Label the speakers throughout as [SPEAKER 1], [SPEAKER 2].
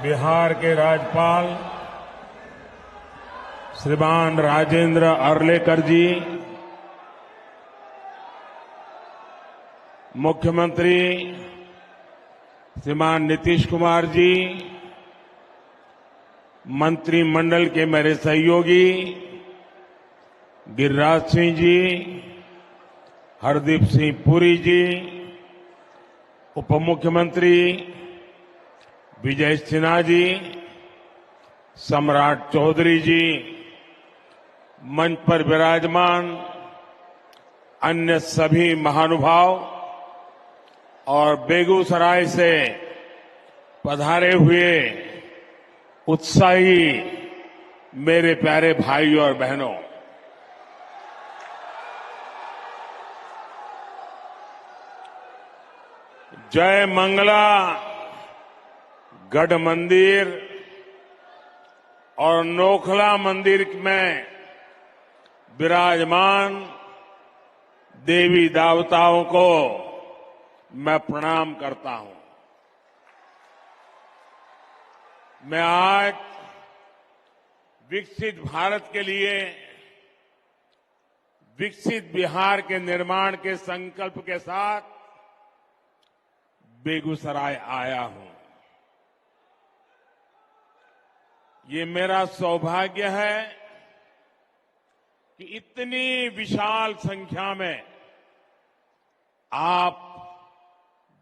[SPEAKER 1] बिहार के राज्यपाल श्रीमान राजेंद्र अर्लेकर जी, मुख्यमंत्री श्रीमान नीतीश कुमार जी, मंत्रिमंडल के मेरे सहयोगी गिरिराज सिंह जी, हरदीप सिंह पुरी जी, उप मुख्यमंत्री विजय सिन्हा जी, सम्राट चौधरी जी, मंच पर विराजमान अन्य सभी महानुभाव और बेगूसराय से पधारे हुए उत्साही मेरे प्यारे भाइयों और बहनों, जय मंगला गढ़ मंदिर और नोखला मंदिर में विराजमान देवी देवताओं को मैं प्रणाम करता हूं। मैं आज विकसित भारत के लिए विकसित बिहार के निर्माण के संकल्प के साथ बेगूसराय आया हूं। ये मेरा सौभाग्य है कि इतनी विशाल संख्या में आप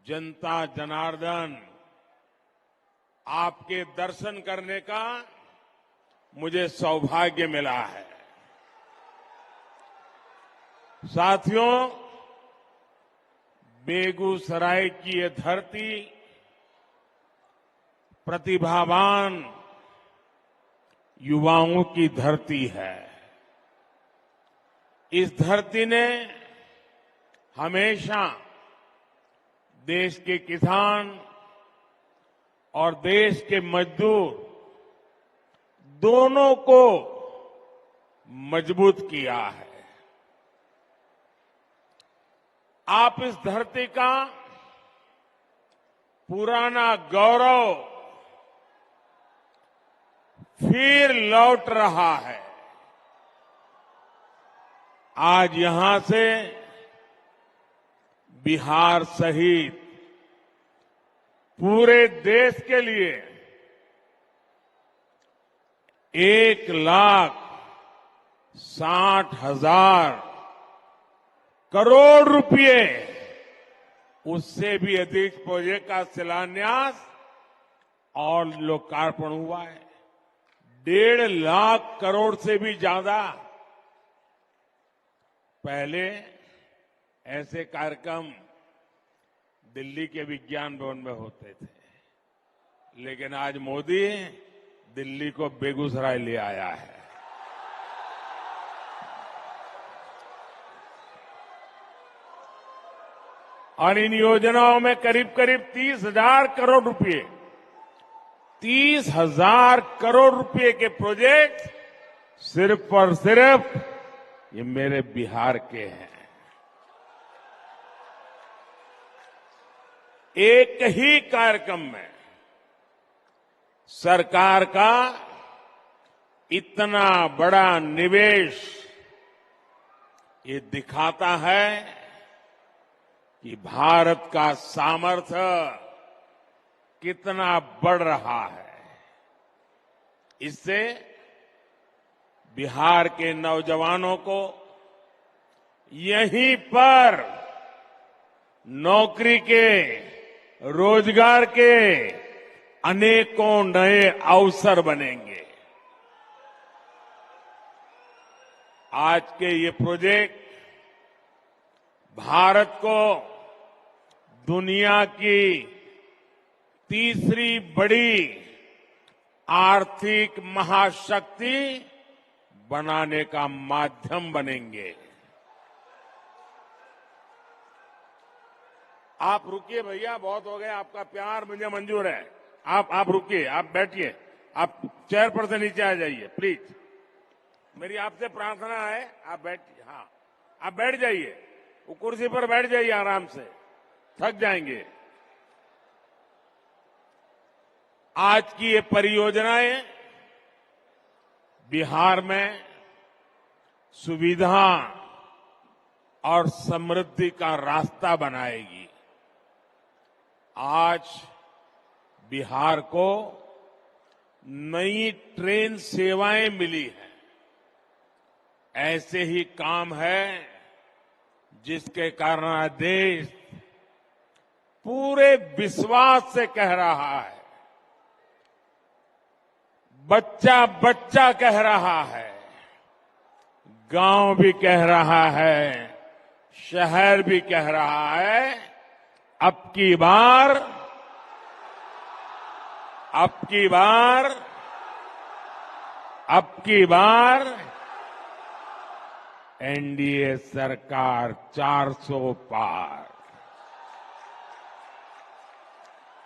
[SPEAKER 1] जनता जनार्दन आपके दर्शन करने का मुझे सौभाग्य मिला है। साथियों, बेगूसराय की ये धरती प्रतिभावान युवाओं की धरती है। इस धरती ने हमेशा देश के किसान और देश के मजदूर दोनों को मजबूत किया है। आप इस धरती का पुराना गौरव फिर लौट रहा है। आज यहां से बिहार सहित पूरे देश के लिए 1,60,000 करोड़ रुपए, उससे भी अधिक प्रोजेक्ट का शिलान्यास और लोकार्पण हुआ है। 1.5 लाख करोड़ से भी ज्यादा। पहले ऐसे कार्यक्रम दिल्ली के विज्ञान भवन में होते थे, लेकिन आज मोदी दिल्ली को बेगूसराय ले आया है। और इन योजनाओं में करीब करीब 30,000 करोड़ रुपए, 30,000 करोड़ रुपए के प्रोजेक्ट सिर्फ और सिर्फ ये मेरे बिहार के हैं। एक ही कार्यक्रम में सरकार का इतना बड़ा निवेश ये दिखाता है कि भारत का सामर्थ्य कितना बढ़ रहा है। इससे बिहार के नौजवानों को यहीं पर नौकरी के, रोजगार के अनेकों नए अवसर बनेंगे। आज के ये प्रोजेक्ट भारत को दुनिया की तीसरी बड़ी आर्थिक महाशक्ति बनाने का माध्यम बनेंगे। आप रुकिए भैया, बहुत हो गए, आपका प्यार मुझे मंजूर है। आप रुकिए, आप बैठिए, आप चेयर पर से नीचे आ जाइए प्लीज। मेरी आपसे प्रार्थना है, आप बैठिए। हाँ, आप बैठ जाइए, वो कुर्सी पर बैठ जाइए आराम से, थक जाएंगे। आज की ये परियोजनाएं बिहार में सुविधा और समृद्धि का रास्ता बनाएगी। आज बिहार को नई ट्रेन सेवाएं मिली हैं। ऐसे ही काम है जिसके कारण देश पूरे विश्वास से कह रहा है, बच्चा बच्चा कह रहा है, गांव भी कह रहा है, शहर भी कह रहा है, अब की बार एनडीए सरकार 400 पार।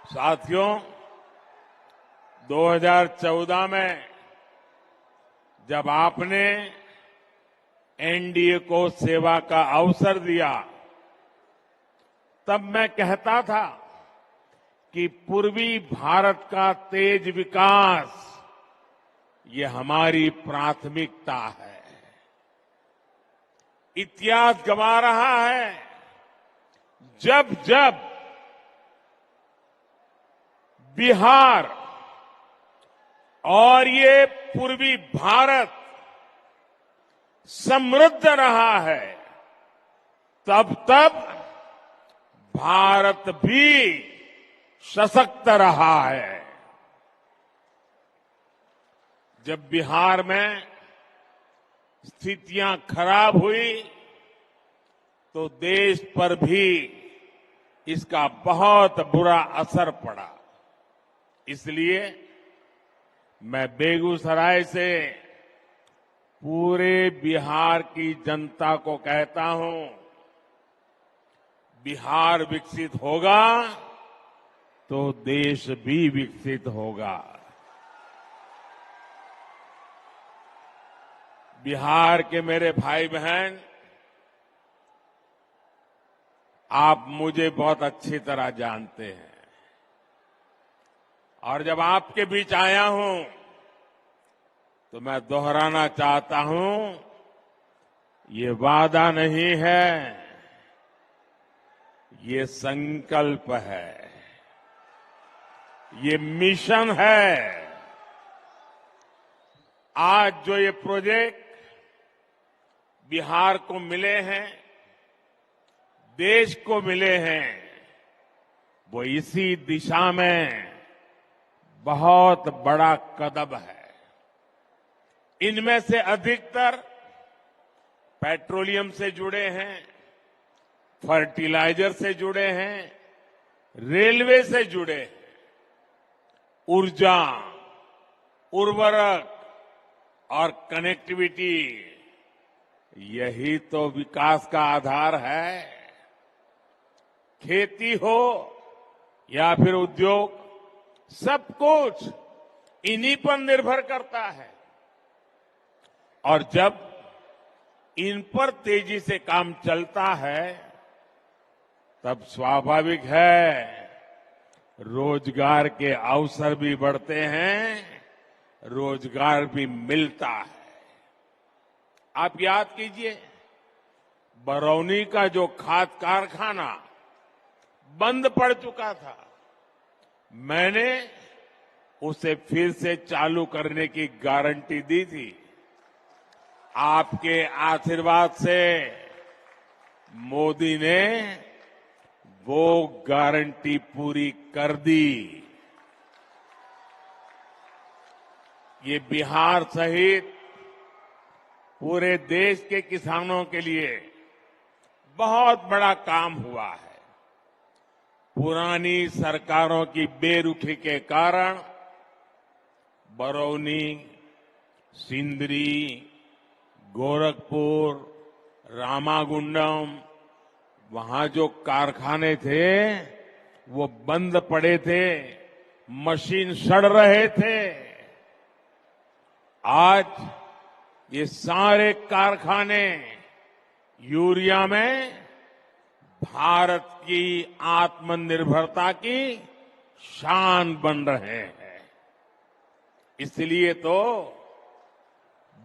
[SPEAKER 1] साथियों, 2014 में जब आपने एनडीए को सेवा का अवसर दिया, तब मैं कहता था कि पूर्वी भारत का तेज विकास ये हमारी प्राथमिकता है। इतिहास गवा रहा है, जब जब बिहार और ये पूर्वी भारत समृद्ध रहा है, तब तब भारत भी सशक्त रहा है। जब बिहार में स्थितियां खराब हुई तो देश पर भी इसका बहुत बुरा असर पड़ा। इसलिए मैं बेगूसराय से पूरे बिहार की जनता को कहता हूं, बिहार विकसित होगा तो देश भी विकसित होगा। बिहार के मेरे भाई बहन, आप मुझे बहुत अच्छी तरह जानते हैं और जब आपके बीच आया हूं तो मैं दोहराना चाहता हूं, ये वादा नहीं है, ये संकल्प है, ये मिशन है। आज जो ये प्रोजेक्ट बिहार को मिले हैं, देश को मिले हैं, वो इसी दिशा में बहुत बड़ा कदम है। इनमें से अधिकतर पेट्रोलियम से जुड़े हैं, फर्टिलाइजर से जुड़े हैं, रेलवे से जुड़े हैं, ऊर्जा, उर्वरक और कनेक्टिविटी, यही तो विकास का आधार है। खेती हो या फिर उद्योग, सब कुछ इन्हीं पर निर्भर करता है और जब इन पर तेजी से काम चलता है तब स्वाभाविक है रोजगार के अवसर भी बढ़ते हैं, रोजगार भी मिलता है। आप याद कीजिए, बरौनी का जो खाद कारखाना बंद पड़ चुका था, मैंने उसे फिर से चालू करने की गारंटी दी थी। आपके आशीर्वाद से मोदी ने वो गारंटी पूरी कर दी। ये बिहार सहित पूरे देश के किसानों के लिए बहुत बड़ा काम हुआ है। पुरानी सरकारों की बेरुखी के कारण बरौनी, सिंदरी, गोरखपुर, रामागुंडम, वहां जो कारखाने थे वो बंद पड़े थे, मशीन सड़ रहे थे। आज ये सारे कारखाने यूरिया में भारत की आत्मनिर्भरता की शान बन रहे हैं। इसलिए तो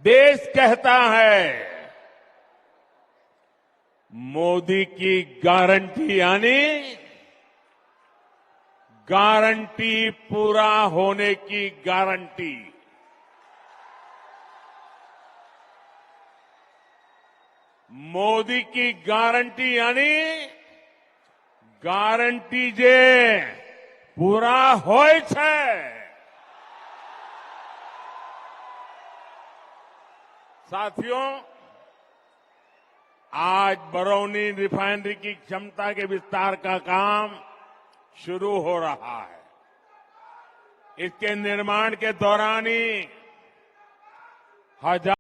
[SPEAKER 1] देश कहता है मोदी की गारंटी यानी गारंटी पूरा होने की गारंटी। मोदी की गारंटी यानी गारंटी जे पूरा હોય છે। साथियों, आज बरौनी रिफाइनरी की क्षमता के विस्तार का काम शुरू हो रहा है। इसके निर्माण के दौरान ही हजार